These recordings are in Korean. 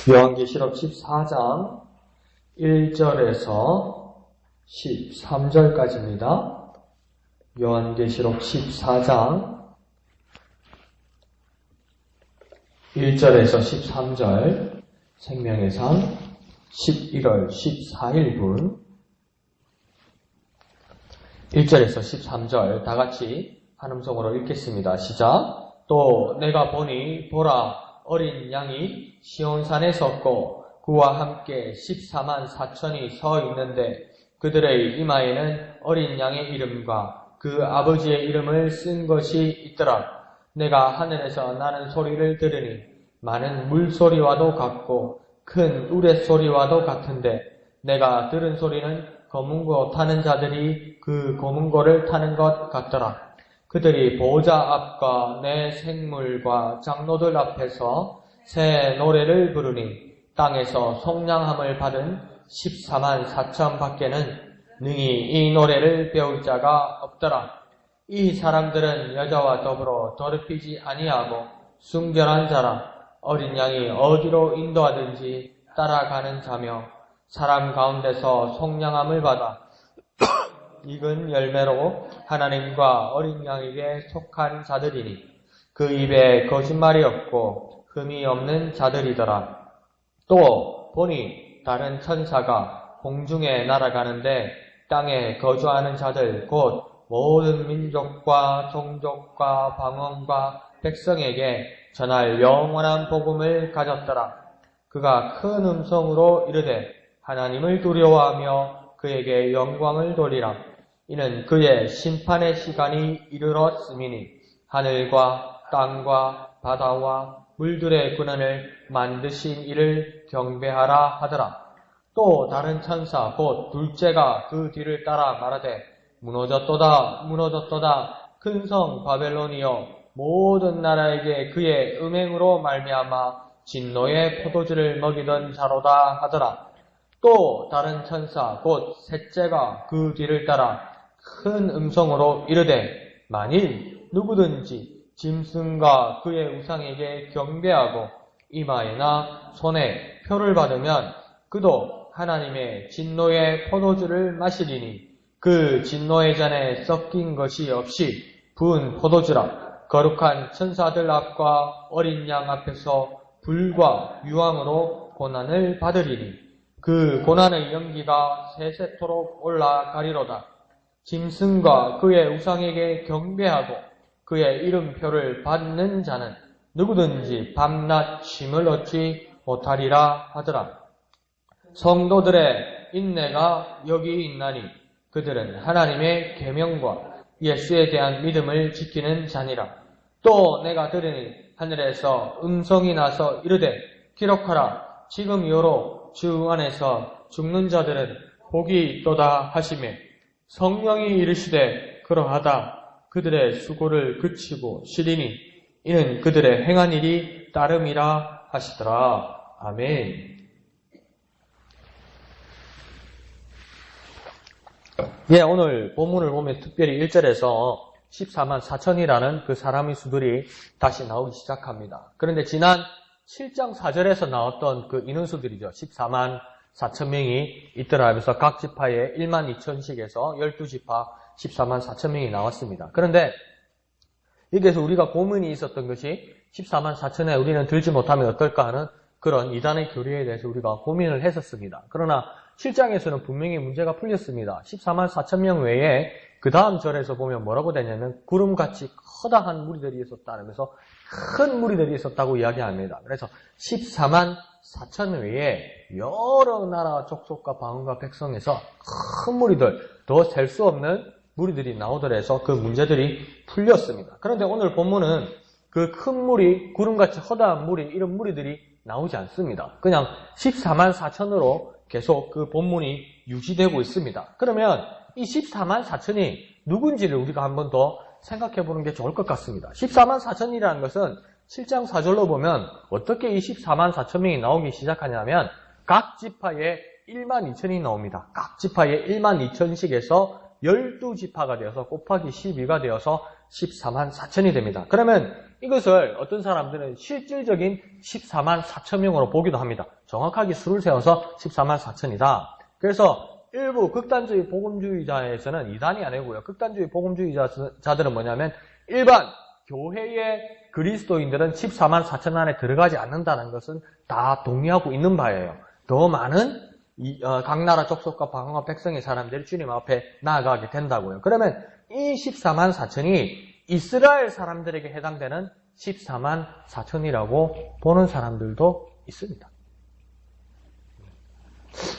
요한계시록 14장 1절에서 13절까지입니다. 요한계시록 14장 1절에서 13절, 생명의 상 11월 14일분 1절에서 13절 다같이 한음성으로 읽겠습니다. 시작. 또 내가 보니 보라 어린 양이 시온산에 섰고 그와 함께 14만 4천이 서 있는데 그들의 이마에는 어린 양의 이름과 그 아버지의 이름을 쓴 것이 있더라. 내가 하늘에서 나는 소리를 들으니 많은 물소리와도 같고 큰 우레소리와도 같은데 내가 들은 소리는 검은 고 타는 자들이 그 검은 고를 타는 것 같더라. 그들이 보좌 앞과 내 생물과 장로들 앞에서 새 노래를 부르니 땅에서 속량함을 받은 14만 4천 밖에는 능히 이 노래를 배울 자가 없더라. 이 사람들은 여자와 더불어 더럽히지 아니하고 순결한 자라. 어린 양이 어디로 인도하든지 따라가는 자며 사람 가운데서 속량함을 받아 익은 열매로 하나님과 어린 양에게 속한 자들이니 그 입에 거짓말이 없고 흠이 없는 자들이더라. 또 보니 다른 천사가 공중에 날아가는데 땅에 거주하는 자들 곧 모든 민족과 종족과 방언과 백성에게 전할 영원한 복음을 가졌더라. 그가 큰 음성으로 이르되 하나님을 두려워하며 그에게 영광을 돌리라. 이는 그의 심판의 시간이 이르렀음이니 하늘과 땅과 바다와 물들의 근원을 만드신 이를 경배하라 하더라. 또 다른 천사 곧 둘째가 그 뒤를 따라 말하되 무너졌도다 무너졌도다 큰 성 바벨론이여 모든 나라에게 그의 음행으로 말미암아 진노의 포도주를 먹이던 자로다 하더라. 또 다른 천사 곧 셋째가 그 뒤를 따라 큰 음성으로 이르되 만일 누구든지 짐승과 그의 우상에게 경배하고 이마에나 손에 표를 받으면 그도 하나님의 진노의 포도주를 마시리니 그 진노의 잔에 섞인 것이 없이 부은 포도주라. 거룩한 천사들 앞과 어린 양 앞에서 불과 유황으로 고난을 받으리니 그 고난의 연기가 세세토록 올라가리로다. 짐승과 그의 우상에게 경배하고 그의 이름표를 받는 자는 누구든지 밤낮 쉼을 얻지 못하리라 하더라. 성도들의 인내가 여기 있나니 그들은 하나님의 계명과 예수에 대한 믿음을 지키는 자니라. 또 내가 들으니 하늘에서 음성이 나서 이르되 기록하라. 지금 이후로 주 안에서 죽는 자들은 복이 있도다 하시매 성령이 이르시되 그러하다. 그들의 수고를 그치고 쉬리니 이는 그들의 행한 일이 따름이라 하시더라. 아멘. 예, 오늘 본문을 보면 특별히 1절에서 14만 4천이라는 그 사람의 수들이 다시 나오기 시작합니다. 그런데 지난 7장 4절에서 나왔던 그 인원수들이죠. 14만 4천 명이 있더라 하면서 각 지파에 1만 2천씩에서 12지파 14만 4천 명이 나왔습니다. 그런데 여기에서 우리가 고민이 있었던 것이 14만 4천에 우리는 들지 못하면 어떨까 하는 그런 이단의 교리에 대해서 우리가 고민을 했었습니다. 그러나 7장에서는 분명히 문제가 풀렸습니다. 14만 4천 명 외에 그 다음 절에서 보면 뭐라고 되냐면 구름같이 커다란 무리들이 있었다면서 큰 무리들이 있었다고 이야기합니다. 그래서 14만 4천 외에 여러 나라 족속과 방언과 백성에서 큰 무리들, 더 셀 수 없는 무리들이 나오더래서 그 문제들이 풀렸습니다. 그런데 오늘 본문은 그 큰 무리, 구름같이 허다한 무리, 이런 무리들이 나오지 않습니다. 그냥 14만 4천으로 계속 그 본문이 유지되고 있습니다. 그러면 이 14만 4천이 누군지를 우리가 한번 더 생각해 보는 게 좋을 것 같습니다. 14만 4천이라는 것은 7장 4절로 보면 어떻게 이 14만 4천 명이 나오기 시작하냐면 각 지파에 1만 2천이 나옵니다. 각 지파에 1만 2천씩에서 12지파가 되어서 곱하기 12가 되어서 14만 4천이 됩니다. 그러면 이것을 어떤 사람들은 실질적인 14만 4천 명으로 보기도 합니다. 정확하게 수를 세워서 14만 4천이다. 그래서 일부 극단주의 복음주의자에서는 이단이 아니고요. 극단주의 복음주의자들은 뭐냐면 일반 교회의 그리스도인들은 14만 4천 안에 들어가지 않는다는 것은 다 동의하고 있는 바예요. 더 많은 각 나라 족속과 방언과 백성의 사람들이 주님 앞에 나아가게 된다고요. 그러면 이 14만 4천이 이스라엘 사람들에게 해당되는 14만 4천이라고 보는 사람들도 있습니다.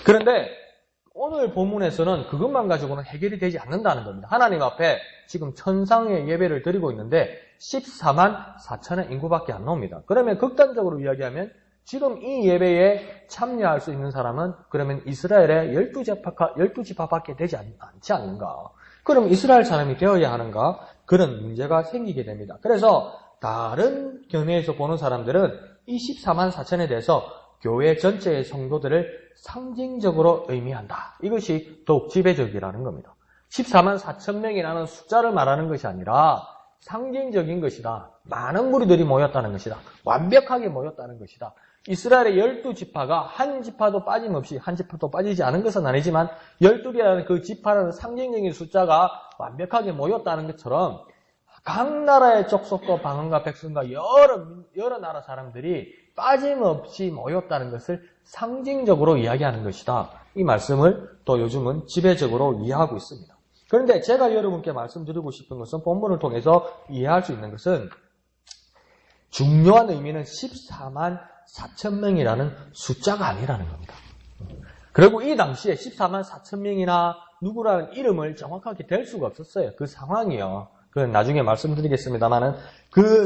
그런데 오늘 본문에서는 그것만 가지고는 해결이 되지 않는다는 겁니다. 하나님 앞에 지금 천상의 예배를 드리고 있는데 14만 4천의 인구밖에 안 나옵니다. 그러면 극단적으로 이야기하면 지금 이 예배에 참여할 수 있는 사람은 그러면 이스라엘의 12지파밖에 되지 않지 않는가? 그럼 이스라엘 사람이 되어야 하는가? 그런 문제가 생기게 됩니다. 그래서 다른 견해에서 보는 사람들은 이 14만 4천에 대해서 교회 전체의 성도들을 상징적으로 의미한다. 이것이 더욱 지배적이라는 겁니다. 14만 4천 명이라는 숫자를 말하는 것이 아니라 상징적인 것이다. 많은 무리들이 모였다는 것이다. 완벽하게 모였다는 것이다. 이스라엘의 12지파가 한 지파도 빠짐없이 한 지파도 빠지지 않은 것은 아니지만 12개라는 그 지파라는 상징적인 숫자가 완벽하게 모였다는 것처럼 각 나라의 족속과 방언과 백성과 여러 나라 사람들이 빠짐없이 모였다는 것을 상징적으로 이야기하는 것이다. 이 말씀을 또 요즘은 지배적으로 이해하고 있습니다. 그런데 제가 여러분께 말씀드리고 싶은 것은 본문을 통해서 이해할 수 있는 것은 중요한 의미는 14만 4천 명이라는 숫자가 아니라는 겁니다. 그리고 이 당시에 14만 4천 명이나 누구라는 이름을 정확하게 댈 수가 없었어요. 그 상황이요. 그건 나중에 말씀드리겠습니다만은 그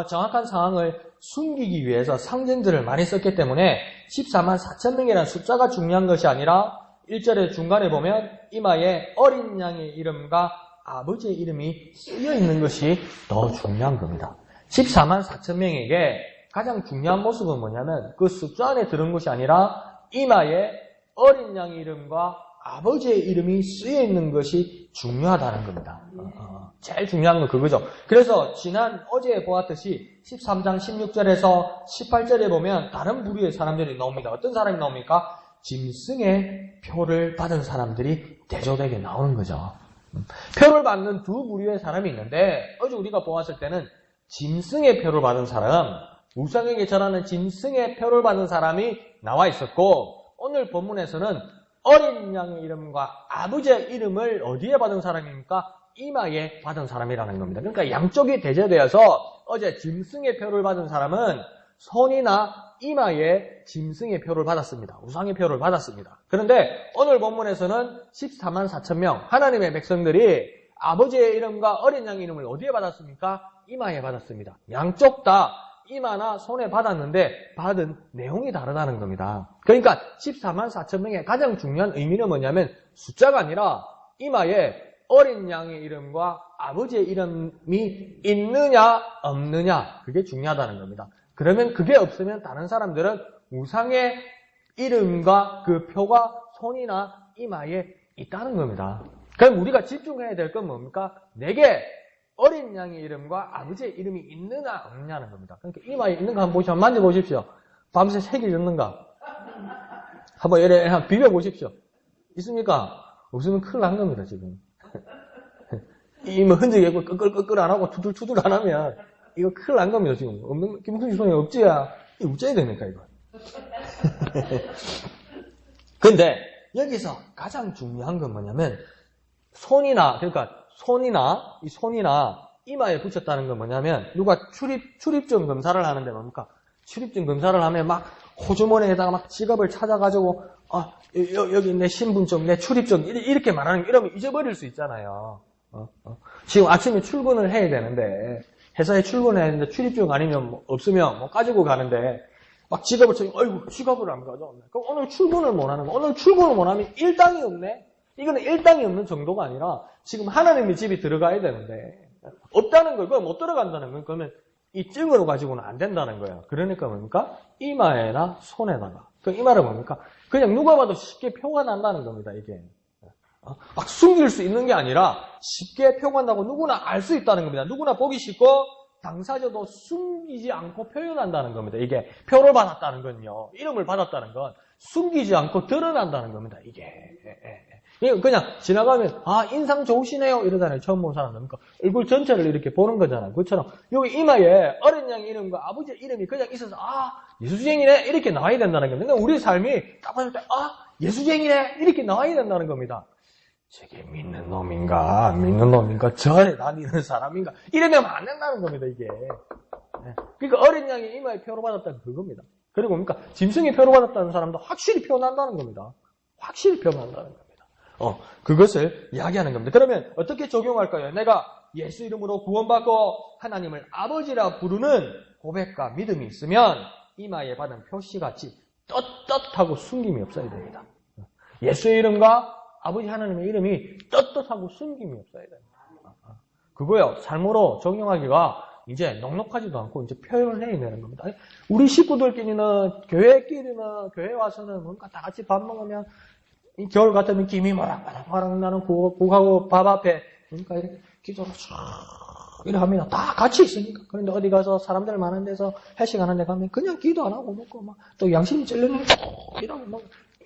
정확한 상황을 숨기기 위해서 상징들을 많이 썼기 때문에 14만 4천 명이라는 숫자가 중요한 것이 아니라 1절의 중간에 보면 이마에 어린 양의 이름과 아버지의 이름이 쓰여 있는 것이 더 중요한 겁니다. 14만 4천 명에게 가장 중요한 모습은 뭐냐면 그 숫자 안에 들은 것이 아니라 이마에 어린 양의 이름과 아버지의 이름이 쓰여 있는 것이 중요하다는 겁니다. 제일 중요한 건 그거죠. 그래서 어제 보았듯이 13장 16절에서 18절에 보면 다른 부류의 사람들이 나옵니다. 어떤 사람이 나옵니까? 짐승의 표를 받은 사람들이 대조되게 나오는 거죠. 표를 받는 두 부류의 사람이 있는데 어제 우리가 보았을 때는 짐승의 표를 받은 사람, 우상에게 절하는 짐승의 표를 받은 사람이 나와 있었고 오늘 본문에서는 어린 양의 이름과 아버지의 이름을 어디에 받은 사람입니까? 이마에 받은 사람이라는 겁니다. 그러니까 양쪽이 대조되어서 어제 짐승의 표를 받은 사람은 손이나 이마에 짐승의 표를 받았습니다. 우상의 표를 받았습니다. 그런데 오늘 본문에서는 14만 4천 명 하나님의 백성들이 아버지의 이름과 어린 양의 이름을 어디에 받았습니까? 이마에 받았습니다. 양쪽 다 이마나 손에 받았는데 받은 내용이 다르다는 겁니다. 그러니까 14만 4천 명의 가장 중요한 의미는 뭐냐면 숫자가 아니라 이마에 어린 양의 이름과 아버지의 이름이 있느냐 없느냐 그게 중요하다는 겁니다. 그러면 그게 없으면 다른 사람들은 우상의 이름과 그 표가 손이나 이마에 있다는 겁니다. 그럼 우리가 집중해야 될 건 뭡니까? 내게 어린 양의 이름과 아버지의 이름이 있느냐 없느냐는 겁니다. 그러니까 이마에 있는 거 한번 만져보십시오. 밤새 색이 있는가? 한번 한번 비벼보십시오. 있습니까? 없으면 큰일 난 겁니다, 지금. 흔적이 있고 끄끌끄끌 안 하고 투들투들 안 하면 이거 큰일 난 겁니다, 지금. 무슨 손이 없지야. 이거 어째야 됩니까, 이거? 근데 여기서 가장 중요한 건 뭐냐면 손이나 이마에 붙였다는 건 뭐냐면 누가 출입증 검사를 하는데 뭡니까? 출입증 검사를 하면 막 호주머니에다가 막 지갑을 찾아가지고 여기 내 신분증, 내 출입증 이렇게 말하는 게 이러면 잊어버릴 수 있잖아요. 지금 아침에 출근을 해야 되는데 회사에 출근해야 되는데 출입증 아니면 없으면 가지고 가는데 막 지갑을 찾으면 어이구 지갑을 안 가져왔네. 그럼 오늘 출근을 못 하는 거. 오늘 출근을 못 하면 일당이 없네. 이거는 일당이 없는 정도가 아니라 지금 하나님의 집이 들어가야 되는데 없다는 걸, 그거 못 들어간다는 건 그러면 이 증으로 가지고는 안 된다는 거예요. 그러니까 뭡니까? 이마에나 손에다가. 그 이마를 뭡니까? 그냥 누가 봐도 쉽게 표가 난다는 겁니다, 이게. 막 숨길 수 있는 게 아니라 쉽게 표가 나고 누구나 알 수 있다는 겁니다. 누구나 보기 쉽고 당사자도 숨기지 않고 표현한다는 겁니다. 이게 표를 받았다는 건요. 이름을 받았다는 건 숨기지 않고 드러난다는 겁니다. 이게. 그냥 지나가면 인상 좋으시네요 이러잖아요. 처음 본 사람은. 그러니까 얼굴 전체를 이렇게 보는 거잖아요. 그것처럼 여기 이마에 어린 양 이름과 아버지 이름이 그냥 있어서 예수쟁이네 이렇게 나와야 된다는 겁니다. 우리 삶이 딱 봤을 때 예수쟁이네 이렇게 나와야 된다는 겁니다. 저게 믿는 놈인가 저래 다니는 사람인가 이러면 안 된다는 겁니다. 이게. 그러니까 어린 양이 이마에 표로 받았다는 그겁니다. 그리고 그러니까 짐승이 표로 받았다는 사람도 확실히 표현한다는 겁니다. 확실히 표현한다는 겁니다. 그것을 이야기하는 겁니다. 그러면 어떻게 적용할까요? 내가 예수 이름으로 구원받고 하나님을 아버지라 부르는 고백과 믿음이 있으면 이마에 받은 표시같이 떳떳하고 숨김이 없어야 됩니다. 예수의 이름과 아버지 하나님의 이름이 떳떳하고 숨김이 없어야 됩니다. 그거요. 삶으로 적용하기가 이제 넉넉하지도 않고 이제 표현을 해야 되는 겁니다. 우리 식구들끼리는 교회 와서는 뭔가 다 같이 밥 먹으면 이 겨울 같으면 김이 모락모락 나는 국하고 밥 앞에 그러니까 이렇게 기도로 이렇게 합니다. 다 같이 있으니까. 그런데 어디 가서 사람들 많은 데서 회식하는 데 가면 그냥 기도 안 하고 먹고 또 양심이 찔리는 거 이러고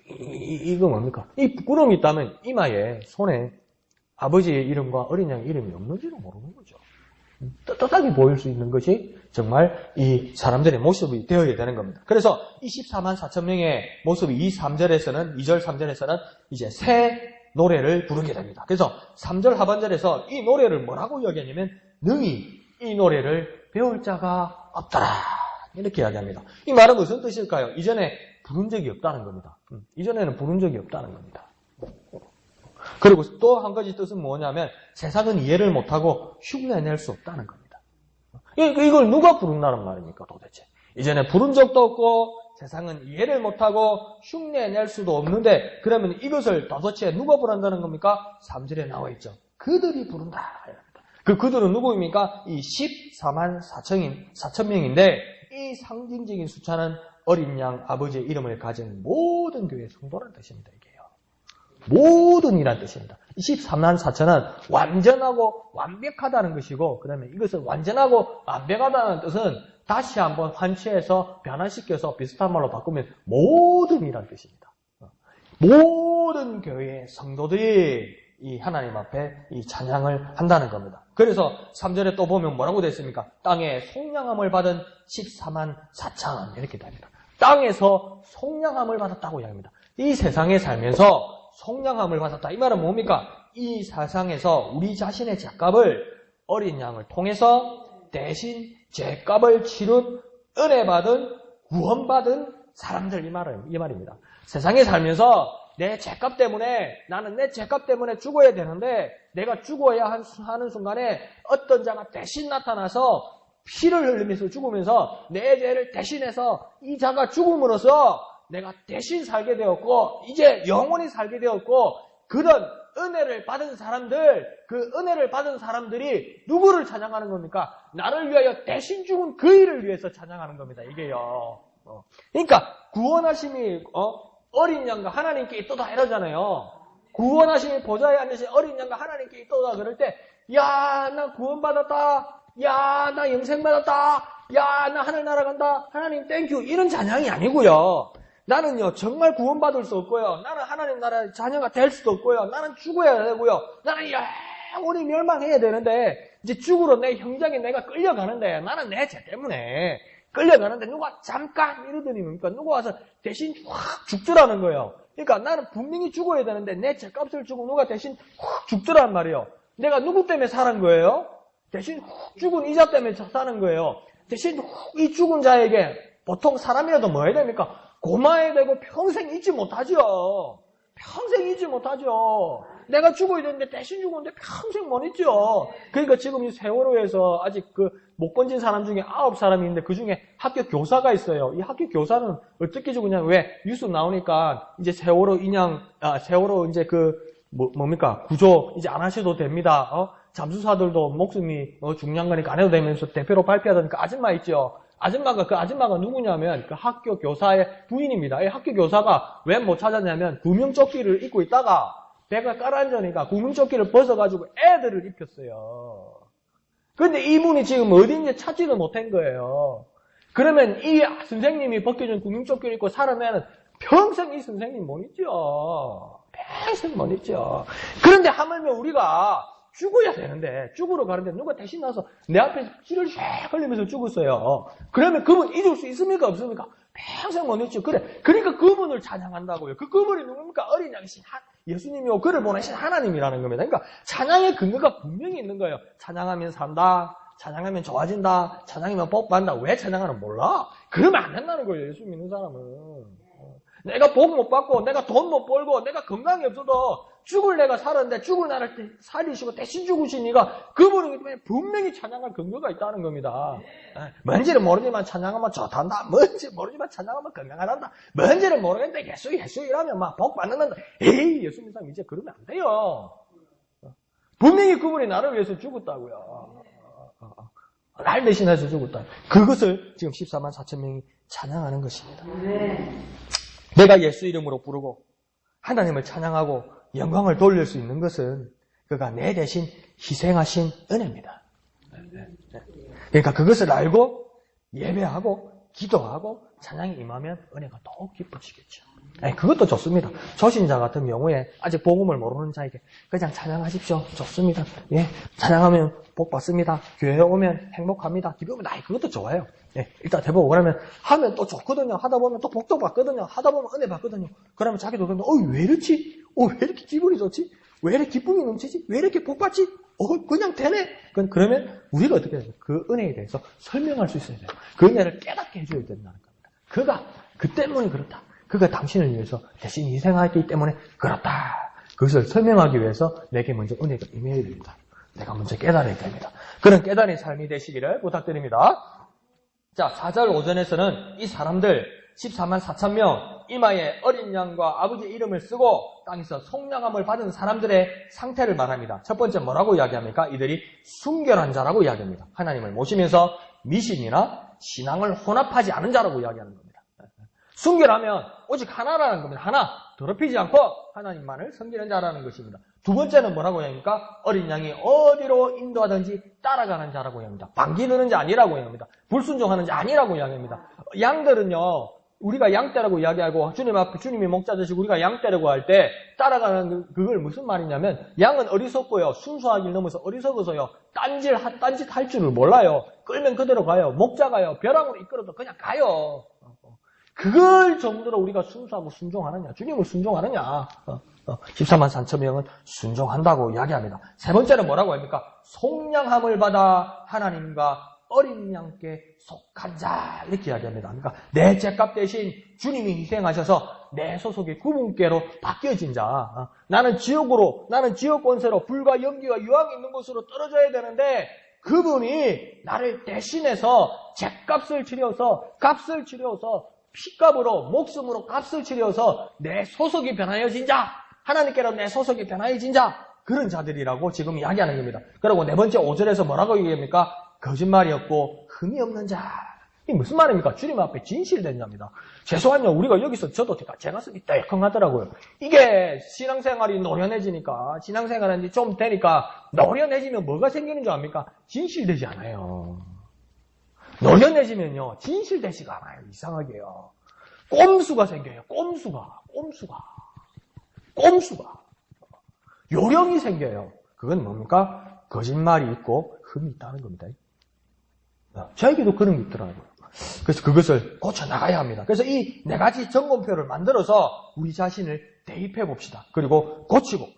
이거 뭡니까? 이 부끄러움이 있다면 이마에 손에 아버지의 이름과 어린 양의 이름이 없는지도 모르는 거죠. 떳떳하게 보일 수 있는 것이 정말 이 사람들의 모습이 되어야 되는 겁니다. 그래서 24만 4천 명의 모습이 2절, 3절에서는 이제 새 노래를 부르게 됩니다. 그래서 3절 하반절에서 이 노래를 뭐라고 이야기하냐면 능히 이 노래를 배울 자가 없더라. 이렇게 이야기합니다. 이 말은 무슨 뜻일까요? 이전에 부른 적이 없다는 겁니다. 이전에는 부른 적이 없다는 겁니다. 그리고 또 한 가지 뜻은 뭐냐면 세상은 이해를 못하고 흉내낼 수 없다는 겁니다. 이걸 누가 부른다는 말입니까 도대체? 이전에 부른 적도 없고 세상은 이해를 못하고 흉내낼 수도 없는데 그러면 이것을 도대체 누가 부른다는 겁니까? 3절에 나와 있죠. 그들이 부른다. 그 그들은 누구입니까? 이 14만 4천 명인데 이 상징적인 숫자는 어린 양 아버지의 이름을 가진 모든 교회 성도라는 뜻입니다. 이게요. 모든 이란 뜻입니다. 23만 4천은 완전하고 완벽하다는 것이고 그 다음에 이것은 완전하고 완벽하다는 뜻은 다시 한번 환치해서 변화시켜서 비슷한 말로 바꾸면 모든 이란 뜻입니다. 모든 교회의 성도들이 이 하나님 앞에 이 찬양을 한다는 겁니다. 그래서 3절에 또 보면 뭐라고 되어 있습니까? 땅에 속량함을 받은 14만 4천 이렇게 됩니다. 땅에서 속량함을 받았다고 이야기합니다. 이 세상에 살면서 속량함을 받았다. 이 말은 뭡니까? 이 세상에서 우리 자신의 죄값을 어린 양을 통해서 대신 죄값을 치른 은혜 받은 구원받은 사람들 이 말입니다. 세상에 살면서 내 죄값 때문에 나는 내 죄값 때문에 죽어야 되는데 내가 죽어야 하는 순간에 어떤 자가 대신 나타나서 피를 흘리면서 죽으면서 내 죄를 대신해서 이 자가 죽음으로써 내가 대신 살게 되었고 이제 영원히 살게 되었고 그런 은혜를 받은 사람들 그 은혜를 받은 사람들이 누구를 찬양하는 겁니까? 나를 위하여 대신 죽은 그 일을 위해서 찬양하는 겁니다. 이게요. 그러니까 구원하심이 어린 양과 하나님께 있도다 이러잖아요. 구원하심이 보좌에 앉으신 어린 양과 하나님께 있도다 그럴 때 야, 나 구원받았다. 야, 나 영생 받았다. 야, 나 하늘 날아간다. 하나님 땡큐. 이런 찬양이 아니고요. 나는요, 정말 구원받을 수 없고요. 나는 하나님 나라의 자녀가 될 수도 없고요. 나는 죽어야 되고요. 나는 영원히 멸망해야 되는데, 이제 죽으러 내 형장에 내가 끌려가는데, 나는 내 죄 때문에 끌려가는데, 누가 잠깐 이러더니 뭡니까? 누가 와서 대신 확 죽더라는 거예요. 그러니까 나는 분명히 죽어야 되는데, 내 죄값을 주고 누가 대신 확 죽더란 말이에요. 내가 누구 때문에 사는 거예요? 대신 훅 죽은 이자 때문에 사는 거예요. 대신 훅 이 죽은 자에게 보통 사람이라도 뭐 해야 됩니까? 고마워야 되고 평생 잊지 못하죠. 평생 잊지 못하죠. 내가 죽어야 되는데 대신 죽었는데 평생 못 잊죠. 그러니까 지금 이 세월호에서 아직 못 건진 사람 중에 9사람이 있는데 그 중에 학교 교사가 있어요. 이 학교 교사는 어떻게 죽었냐? 왜? 뉴스 나오니까 이제 세월호 이제 뭡니까? 구조 이제 안 하셔도 됩니다. 잠수사들도 목숨이 중요한 거니까 안 해도 되면서 대표로 발표하던 그 아줌마 있죠. 그 아줌마가 누구냐면 그 학교 교사의 부인입니다. 이 학교 교사가 왜 못 찾았냐면 구명조끼를 입고 있다가 배가 깔아앉으니까 구명조끼를 벗어가지고 애들을 입혔어요. 근데 이분이 지금 어딘지 찾지도 못한 거예요. 그러면 이 선생님이 벗겨진 구명조끼를 입고 살아내는 평생 이 선생님 못 있죠. 평생 못 있죠. 그런데 하물며 우리가 죽어야 되는데, 죽으러 가는데 누가 대신 나서 내 앞에 찌를 쫙 흘리면서 죽었어요. 그러면 그분 잊을 수 있습니까? 없습니까? 평생 못 잊죠. 그래. 그러니까 그분을 찬양한다고요. 그분이 누굽니까? 어린 양이신 예수님이요. 그를 보내신 하나님이라는 겁니다. 그러니까 찬양의 근거가 분명히 있는 거예요. 찬양하면 산다. 찬양하면 좋아진다. 찬양하면 복 받는다. 왜 찬양하는 몰라? 그러면 안 된다는 거예요. 예수 믿는 사람은. 내가 복 못 받고, 내가 돈 못 벌고, 내가 건강이 없어도 죽을 내가 살았는데 죽을 나를 살리시고 대신 죽으시니까 그분은 분명히 찬양할 근거가 있다는 겁니다. 뭔지는 모르지만 찬양하면 좋단다. 뭔지 모르지만 찬양하면 건강하단다. 뭔지는 모르겠는데 예수 이라면 막 복 받는다. 에이, 예수 믿는 사람 이제 그러면 안 돼요. 분명히 그분이 나를 위해서 죽었다고요. 날 대신해서 죽었다. 그것을 지금 14만 4천 명이 찬양하는 것입니다. 내가 예수 이름으로 부르고 하나님을 찬양하고 영광을 돌릴 수 있는 것은 그가 내 대신 희생하신 은혜입니다. 그러니까 그것을 알고 예배하고 기도하고 찬양이 임하면 은혜가 더욱 깊어지겠죠. 그것도 좋습니다. 초신자 같은 경우에 아직 복음을 모르는 자에게 그냥 찬양하십시오. 좋습니다. 예, 찬양하면 복 받습니다. 교회에 오면 행복합니다. 기쁘면 그것도 좋아요. 예, 일단 해보고 그러면 하면 또 좋거든요. 하다 보면 또 복도 받거든요. 하다 보면 은혜 받거든요. 그러면 자기도 그러면 왜 이렇지? 왜 이렇게 기분이 좋지? 왜 이렇게 기쁨이 넘치지? 왜 이렇게 복 받지? 그냥 되네. 그러면 우리가 어떻게 해야 돼요? 그 은혜에 대해서 설명할 수 있어야 돼요. 그 은혜를 깨닫게 해줘야 된다는 겁니다. 그 때문에 그렇다. 그가 당신을 위해서 대신 희생하기 때문에 그렇다. 그것을 설명하기 위해서 내게 먼저 은혜가 임해야 됩니다. 내가 먼저 깨달아야 됩니다. 그런 깨달은 삶이 되시기를 부탁드립니다. 자, 4절 5절에서는 이 사람들 14만 4천 명 이마에 어린 양과 아버지의 이름을 쓰고 땅에서 속량함을 받은 사람들의 상태를 말합니다. 첫 번째 뭐라고 이야기합니까? 이들이 순결한 자라고 이야기합니다. 하나님을 모시면서 미신이나 신앙을 혼합하지 않은 자라고 이야기하는 겁니다. 순결하면 오직 하나라는 겁니다. 하나, 더럽히지 않고 하나님만을 섬기는 자라는 것입니다. 두 번째는 뭐라고 합니까? 어린 양이 어디로 인도하든지 따라가는 자라고 합니다. 반기르는 자 아니라고 합니다. 불순종하는 자 아니라고 이야기합니다. 양들은요, 우리가 양떼라고 이야기하고 주님 앞에 주님이 목자 되시고 우리가 양떼라고 할 때 따라가는 그걸 무슨 말이냐면 양은 어리석고요. 순수하길 넘어서 어리석어서요. 딴짓 할 줄을 몰라요. 끌면 그대로 가요. 목자가요. 벼랑으로 이끌어도 그냥 가요. 그걸 정도로 우리가 순수하고 순종하느냐, 주님을 순종하느냐. 14만 4천 명은 순종한다고 이야기합니다. 세 번째는 뭐라고 합니까? 속량함을 받아 하나님과 어린 양께 속한 자, 이렇게 이야기합니다. 그러니까 내 죄값 대신 주님이 희생하셔서 내 소속이 그분께로 바뀌어진 자. 나는 지옥 권세로 불과 연기와 유황이 있는 곳으로 떨어져야 되는데 그분이 나를 대신해서 죄값을 치려서 피값으로 목숨으로 값을 치려서 내 소속이 변하여진 자, 하나님께로 내 소속이 변하여진 자, 그런 자들이라고 지금 이야기하는 겁니다. 그리고 네 번째 5절에서 뭐라고 얘기합니까? 거짓말이 없고 흠이 없는 자. 이게 무슨 말입니까? 주님 앞에 진실된 자입니다. 죄송한요, 우리가 여기서 저도 제가 쓰기 떼컹하더라고요. 이게 신앙생활이 노련해지니까, 신앙생활이 좀 되니까 노련해지면 뭐가 생기는 줄 압니까? 진실되지 않아요. 노련해지면요, 진실되지가 않아요. 이상하게요. 꼼수가 생겨요. 꼼수가. 요령이 생겨요. 그건 뭡니까? 거짓말이 있고 흠이 있다는 겁니다. 저에게도 그런 게 있더라고요. 그래서 그것을 고쳐나가야 합니다. 그래서 이 네 가지 점검표를 만들어서 우리 자신을 대입해 봅시다. 그리고 고치고,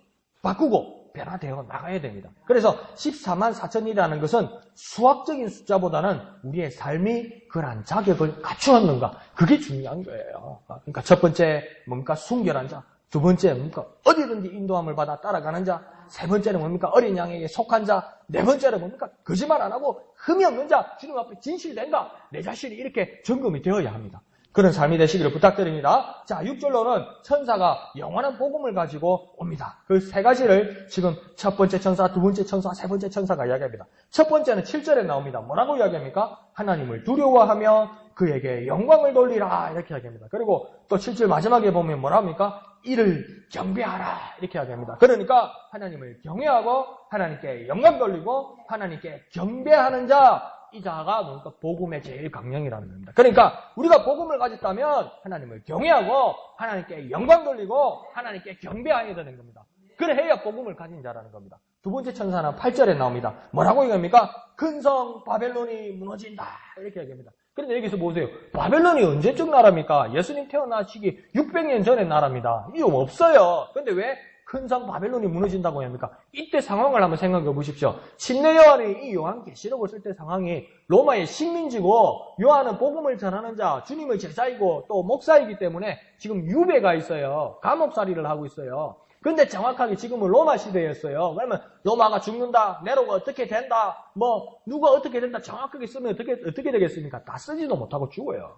바꾸고, 변화되어 나가야 됩니다. 그래서 14만 4천이라는 것은 수학적인 숫자보다는 우리의 삶이 그러한 자격을 갖추었는가, 그게 중요한 거예요. 그러니까 첫 번째 뭡니까? 순결한 자. 두 번째 뭡니까? 어디든지 인도함을 받아 따라가는 자. 세 번째는 뭡니까? 어린 양에게 속한 자. 네 번째는 뭡니까? 거짓말 안 하고 흠이 없는 자. 주님 앞에 진실된가? 내 자신이 이렇게 점검이 되어야 합니다. 그런 삶이 되시기를 부탁드립니다. 자, 6절로는 천사가 영원한 복음을 가지고 옵니다. 그 세 가지를 지금 첫 번째 천사, 두 번째 천사, 세 번째 천사가 이야기합니다. 첫 번째는 7절에 나옵니다. 뭐라고 이야기합니까? 하나님을 두려워하며 그에게 영광을 돌리라 이렇게 이야기합니다. 그리고 또 7절 마지막에 보면 뭐라 합니까? 이를 경배하라 이렇게 이야기합니다. 그러니까 하나님을 경외하고 하나님께 영광 돌리고 하나님께 경배하는 자, 이 자가 뭡니까? 복음의 제일 강령이라는 겁니다. 그러니까 우리가 복음을 가졌다면 하나님을 경외하고 하나님께 영광 돌리고 하나님께 경배해야 되는 겁니다. 그래야 복음을 가진 자라는 겁니다. 두 번째 천사는 8절에 나옵니다. 뭐라고 얘기합니까? 근성 바벨론이 무너진다 이렇게 얘기합니다. 그런데 여기서 보세요. 바벨론이 언제적 나라입니까? 예수님 태어나시기 600년 전의 나라입니다. 이거 없어요. 그런데 왜 큰성 바벨론이 무너진다고 합니까? 이때 상황을 한번 생각해 보십시오. 침례 요한이 이 요한계시록을 쓸 때 상황이 로마의 식민지고 요한은 복음을 전하는 자, 주님의 제자이고 또 목사이기 때문에 지금 유배가 있어요. 감옥살이를 하고 있어요. 근데 정확하게 지금은 로마 시대였어요. 그러면 로마가 죽는다, 네로가 어떻게 된다, 뭐 누가 어떻게 된다 정확하게 쓰면 어떻게 되겠습니까? 다 쓰지도 못하고 죽어요.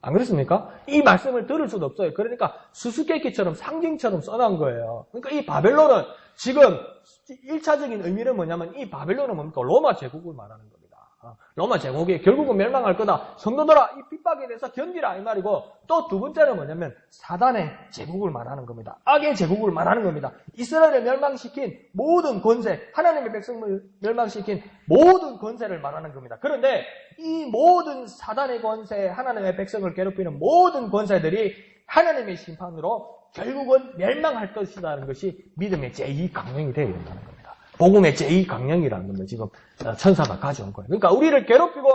안 그렇습니까? 이 말씀을 들을 수도 없어요. 그러니까 수수께끼처럼 상징처럼 써놓은 거예요. 그러니까 이 바벨론은 지금 1차적인 의미는 뭐냐면 이 바벨론은 뭡니까? 로마 제국을 말하는 겁니다. 로마 제국이 결국은 멸망할 거다. 성도들아 이 핍박에 대해서 견디라 이 말이고 또 두 번째는 뭐냐면 사단의 제국을 말하는 겁니다. 악의 제국을 말하는 겁니다. 이스라엘을 멸망시킨 모든 권세, 하나님의 백성을 멸망시킨 모든 권세를 말하는 겁니다. 그런데 이 모든 사단의 권세, 하나님의 백성을 괴롭히는 모든 권세들이 하나님의 심판으로 결국은 멸망할 것이라는 것이 믿음의 제2강령이 되어야 된다는 겁니다. 복음의 제2강령이라는 겁니다. 지금 천사가 가져온 거예요. 그러니까 우리를 괴롭히고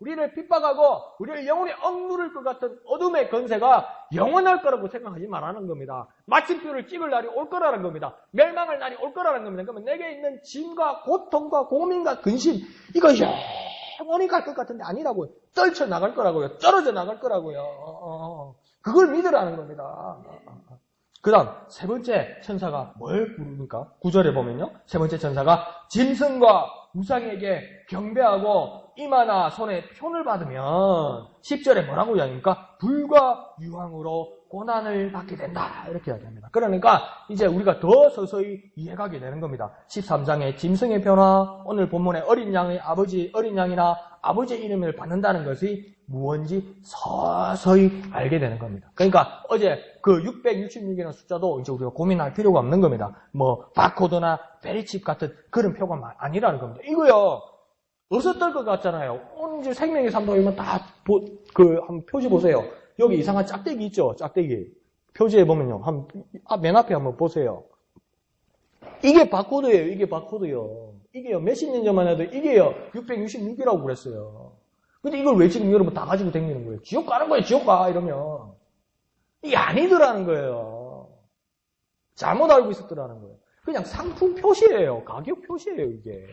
우리를 핍박하고 우리를 영원히 억누를 것 같은 어둠의 권세가 영원할 거라고 생각하지 말라는 겁니다. 마침표를 찍을 날이 올 거라는 겁니다. 멸망할 날이 올 거라는 겁니다. 그러면 내게 있는 짐과 고통과 고민과 근심 이거 영원히 갈 것 같은데 아니라고요. 떨쳐나갈 거라고요. 떨어져 나갈 거라고요. 그걸 믿으라는 겁니다. 그 다음 세 번째 천사가 뭘 부릅니까? 9절에 보면요. 세 번째 천사가 짐승과 우상에게 경배하고 이마나 손에 표를 받으면 10절에 뭐라고 이야기합니까? 불과 유황으로 고난을 받게 된다 이렇게 이야기합니다. 그러니까 이제 우리가 더 서서히 이해가게 되는 겁니다. 13장의 짐승의 표나 오늘 본문의 어린 양의 아버지, 어린 양이나 아버지의 이름을 받는다는 것이 무언지 서서히 알게 되는 겁니다. 그러니까 어제 그 666이라는 숫자도 이제 우리가 고민할 필요가 없는 겁니다. 뭐 바코드나 베리칩 같은 그런 표가 아니라는 겁니다. 이거요 없었던 것 같잖아요. 오늘 생명의 삼도이면 다 한번 표지 보세요. 여기 이상한 짝대기 있죠? 짝대기. 표지에 보면요. 맨 앞에 한번 보세요. 이게 바코드예요. 이게 바코드요. 이게요. 몇십 년 전만 해도 이게요. 666이라고 그랬어요. 근데 이걸 왜 지금 여러분 다 가지고 다니는 거예요? 지옥 가는 거예요. 지옥 가. 이러면. 이게 아니더라는 거예요. 잘못 알고 있었더라는 거예요. 그냥 상품 표시예요. 가격 표시예요, 이게.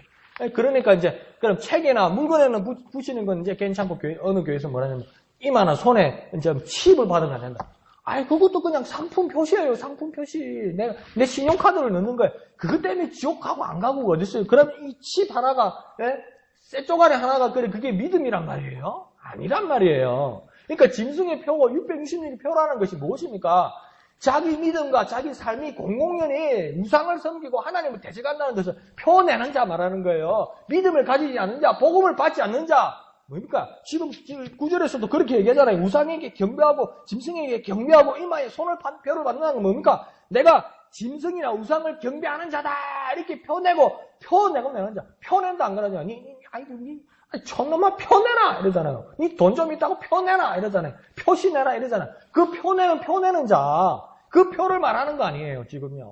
그러니까 이제, 그럼 책이나 물건에는 붙이는 건 이제 괜찮고, 어느 교회에서 뭐라냐면, 이만한 손에 이제 칩을 받으면 안 된다. 아이, 그것도 그냥 상품 표시예요, 상품 표시. 내 신용카드를 넣는 거예요. 그것 때문에 지옥 가고 안 가고가 어딨어요? 그럼 이 칩 하나가, 쇠 쪼가리 하나가, 그게 믿음이란 말이에요? 아니란 말이에요. 그러니까 짐승의 표고 666의 표라는 것이 무엇입니까? 자기 믿음과 자기 삶이 공공연히 우상을 섬기고 하나님을 대적한다는 것을 표내는 자 말하는 거예요. 믿음을 가지지 않는 자, 복음을 받지 않는 자. 뭡니까? 지금 9절에서도 그렇게 얘기하잖아요. 우상에게 경배하고 짐승에게 경배하고 이마에 손을 표를 받는다는 건 뭡니까? 내가 짐승이나 우상을 경배하는 자다 이렇게 표내고 내는 자. 표낸다 안 그러냐? 촌놈아 표내라 이러잖아요. 니 돈 좀 있다고 표내라 이러잖아요. 표시내라 이러잖아요. 그 표내는 자. 그 표를 말하는 거 아니에요, 지금요.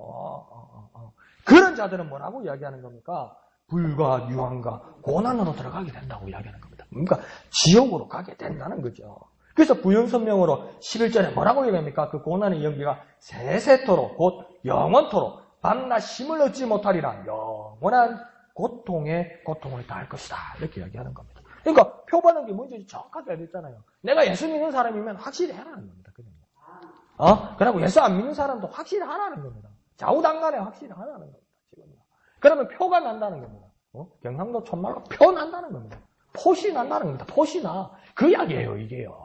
그런 자들은 뭐라고 이야기하는 겁니까? 불과 유황과 고난으로 들어가게 된다고 이야기하는 겁니다. 그러니까 지옥으로 가게 된다는 거죠. 그래서 부연선명으로 11절에 뭐라고 얘기합니까? 그 고난의 연기가 세세토록 곧 영원토록 밤낮 쉼을 얻지 못하리라. 영원한 고통을 다할 것이다. 이렇게 이야기하는 겁니다. 그러니까 표 받는 게 뭔지 정확하게 알겠잖아요. 내가 예수 믿는 사람이면 확실히 해라는 겁니다. 그냥. 그리고 예수 안 믿는 사람도 확실히 하라는 겁니다. 좌우당간에 확실히 하라는 겁니다. 지금요. 그러면 표가 난다는 겁니다. 경상도 촌말로 표 난다는 겁니다. 포시 난다는 겁니다. 포시나. 그 이야기예요, 이게요.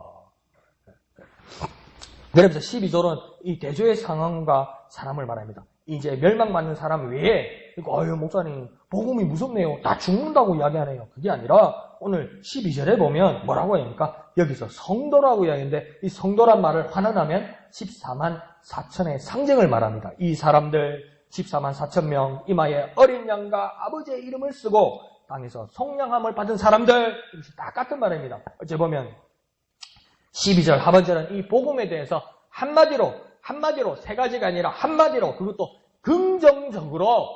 그러면서 12절은 이 대조의 상황과 사람을 말합니다. 이제 멸망받는 사람 외에, 목사님, 복음이 무섭네요. 다 죽는다고 이야기하네요. 그게 아니라, 오늘 12절에 보면 뭐라고 합니까? 여기서 성도라고 이야기하는데 이 성도란 말을 환원하면 14만 4천의 상징을 말합니다. 이 사람들 14만 4천 명 이마에 어린 양과 아버지의 이름을 쓰고 땅에서 속량함을 받은 사람들, 이것이 다 같은 말입니다. 어째 보면 12절 하반절은 이 복음에 대해서 한마디로 세 가지가 아니라 한마디로 그것도 긍정적으로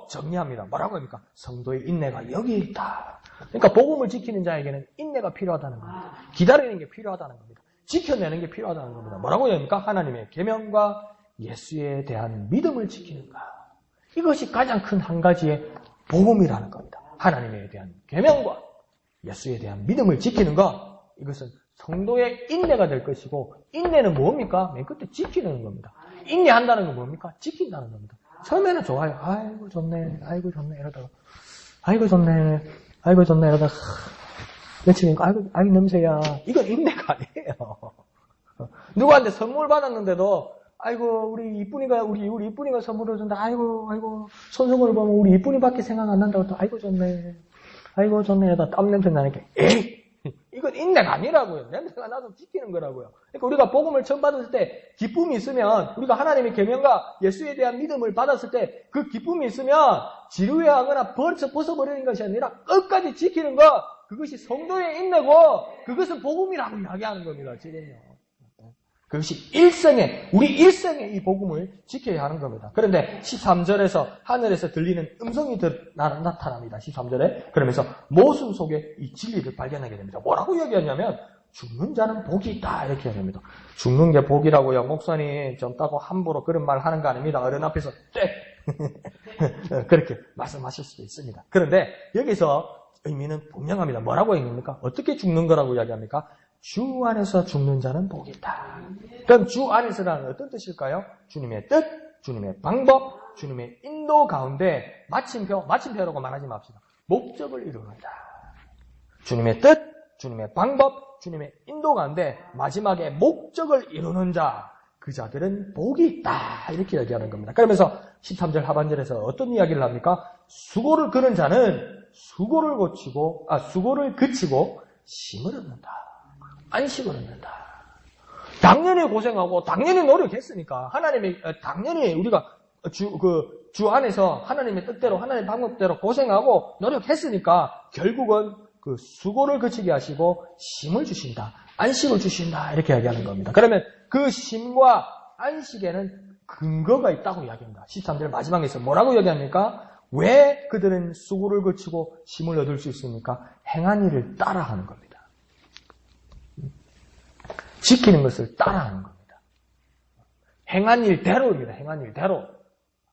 정리합니다. 뭐라고 합니까? 성도의 인내가 여기 있다. 그러니까 복음을 지키는 자에게는 인내가 필요하다는 겁니다. 기다리는 게 필요하다는 겁니다. 지켜내는 게 필요하다는 겁니다. 뭐라고 합니까? 하나님의 계명과 예수에 대한 믿음을 지키는가. 이것이 가장 큰 한 가지의 복음이라는 겁니다. 하나님에 대한 계명과 예수에 대한 믿음을 지키는 것, 이것은 성도의 인내가 될 것이고, 인내는 뭡니까? 맨 끝에 지키는 겁니다. 인내한다는 건 뭡니까? 지킨다는 겁니다. 처음에는 좋아요. 아이고 좋네 이러다가 아이고 좋네 이러다가 며칠 아이고 냄새야. 이건 인내가 아니에요. 누구한테 선물 받았는데도 아이고 우리 이쁜이가 선물을 준다. 아이고 손수건을 보면 우리 이쁜이밖에 생각 안 난다고 또 아이고 좋네 이러다 땀 냄새 나니까 에이, 이건 인내가 아니라고요. 냄새가 나서 지키는 거라고요. 그러니까 우리가 복음을 처음 받았을 때 기쁨이 있으면, 우리가 하나님의 계명과 예수에 대한 믿음을 받았을 때 그 기쁨이 있으면 지루해하거나 벗어버리는 것이 아니라 끝까지 지키는 것, 그것이 성도의 인내고 그것은 복음이라고 이야기하는 겁니다. 지금요. 그것이 우리 일생에 이 복음을 지켜야 하는 겁니다. 그런데 13절에서 하늘에서 들리는 음성이 나타납니다. 13절에. 그러면서 모순 속에 이 진리를 발견하게 됩니다. 뭐라고 얘기하냐면 죽는 자는 복이 있다 이렇게 얘기합니다. 죽는 게 복이라고요. 목사님 좀 따고 함부로 그런 말 하는 거 아닙니다. 어른 앞에서 그렇게 말씀하실 수도 있습니다. 그런데 여기서 의미는 분명합니다. 뭐라고 얘기합니까? 어떻게 죽는 거라고 이야기합니까? 주 안에서 죽는 자는 복이 있다. 그럼 주 안에서라는 어떤 뜻일까요? 주님의 뜻, 주님의 방법, 주님의 인도 가운데 마침표라고 말하지 맙시다. 목적을 이루는다. 주님의 뜻, 주님의 방법, 주님의 인도 가운데 마지막에 목적을 이루는 자, 그 자들은 복이 있다. 이렇게 얘기하는 겁니다. 그러면서 13절 하반절에서 어떤 이야기를 합니까? 수고를 그는 자는 수고를 그치고 쉼을 얻는다. 안식을 얻는다. 당연히 고생하고 당연히 노력했으니까 당연히 우리가 주 안에서 하나님의 뜻대로 하나님의 방법대로 고생하고 노력했으니까 결국은 그 수고를 그치게 하시고 쉼을 주신다. 안식을 주신다. 이렇게 이야기하는 겁니다. 그러면 그 쉼과 안식에는 근거가 있다고 이야기합니다. 13절 마지막에서 뭐라고 이야기합니까? 왜 그들은 수고를 그치고 쉼을 얻을 수 있습니까? 행한 일을 따라하는 겁니다. 지키는 것을 따라하는 겁니다. 행한 일대로입니다. 행한 일대로.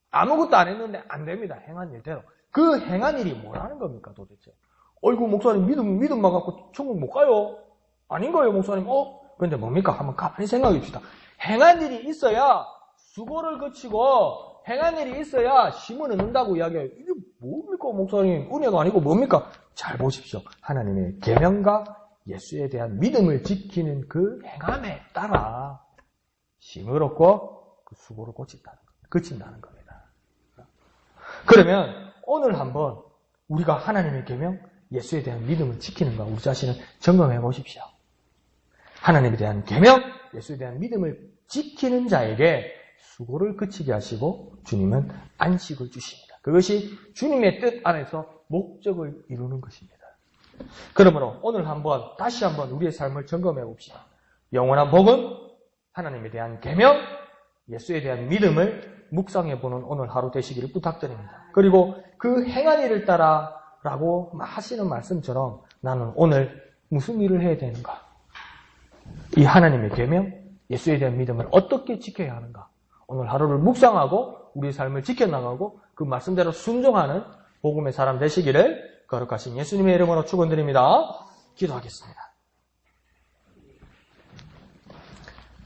아무것도 안 했는데 안 됩니다. 행한 일대로. 그 행한 일이 뭐라는 겁니까 도대체? 어이구 목사님 믿음만 갖고 천국 못 가요? 아닌 거예요 목사님. 그런데 뭡니까? 한번 가만히 생각해 봅시다. 행한 일이 있어야 수고를 거치고 행한 일이 있어야 쉼을 얻는다고 이야기해요. 이게 뭡니까 목사님? 은혜가 아니고 뭡니까? 잘 보십시오. 하나님의 계명과 예수에 대한 믿음을 지키는 그 행함에 따라 쉼을 얻고 그 수고를 그친다는 겁니다. 그러면 오늘 한번 우리가 하나님의 계명, 예수에 대한 믿음을 지키는가 우리 자신을 점검해 보십시오. 하나님에 대한 계명, 예수에 대한 믿음을 지키는 자에게 수고를 그치게 하시고 주님은 안식을 주십니다. 그것이 주님의 뜻 안에서 목적을 이루는 것입니다. 그러므로 오늘 다시 한번 우리의 삶을 점검해 봅시다. 영원한 복음, 하나님에 대한 계명, 예수에 대한 믿음을 묵상해 보는 오늘 하루 되시기를 부탁드립니다. 그리고 그 행한 일을 따라라고 하시는 말씀처럼 나는 오늘 무슨 일을 해야 되는가? 이 하나님의 계명, 예수에 대한 믿음을 어떻게 지켜야 하는가? 오늘 하루를 묵상하고 우리의 삶을 지켜나가고 그 말씀대로 순종하는 복음의 사람 되시기를 거룩하신 예수님의 이름으로 축원드립니다. 기도하겠습니다.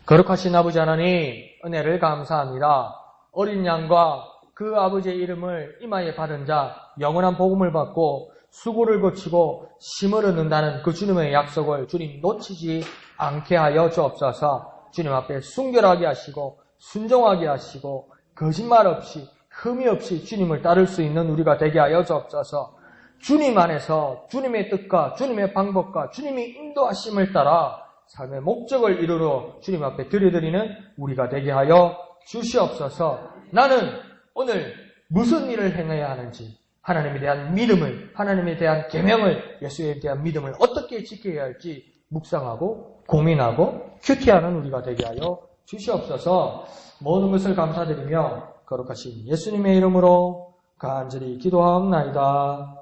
거룩하신 아버지 하나님, 은혜를 감사합니다. 어린 양과 그 아버지의 이름을 이마에 받은 자, 영원한 복음을 받고 수고를 거치고 쉼을 얻는다는 그 주님의 약속을 주님 놓치지 않게 하여 주옵소서. 주님 앞에 순결하게 하시고 순종하게 하시고 거짓말 없이 흠이 없이 주님을 따를 수 있는 우리가 되게 하여 주옵소서. 주님 안에서 주님의 뜻과 주님의 방법과 주님의 인도하심을 따라 삶의 목적을 이루러 주님 앞에 드려드리는 우리가 되게 하여 주시옵소서. 나는 오늘 무슨 일을 행해야 하는지, 하나님에 대한 믿음을, 하나님에 대한 계명을, 예수에 대한 믿음을 어떻게 지켜야 할지 묵상하고 고민하고 큐티하는 우리가 되게 하여 주시옵소서. 모든 것을 감사드리며 거룩하신 예수님의 이름으로 간절히 기도하옵나이다.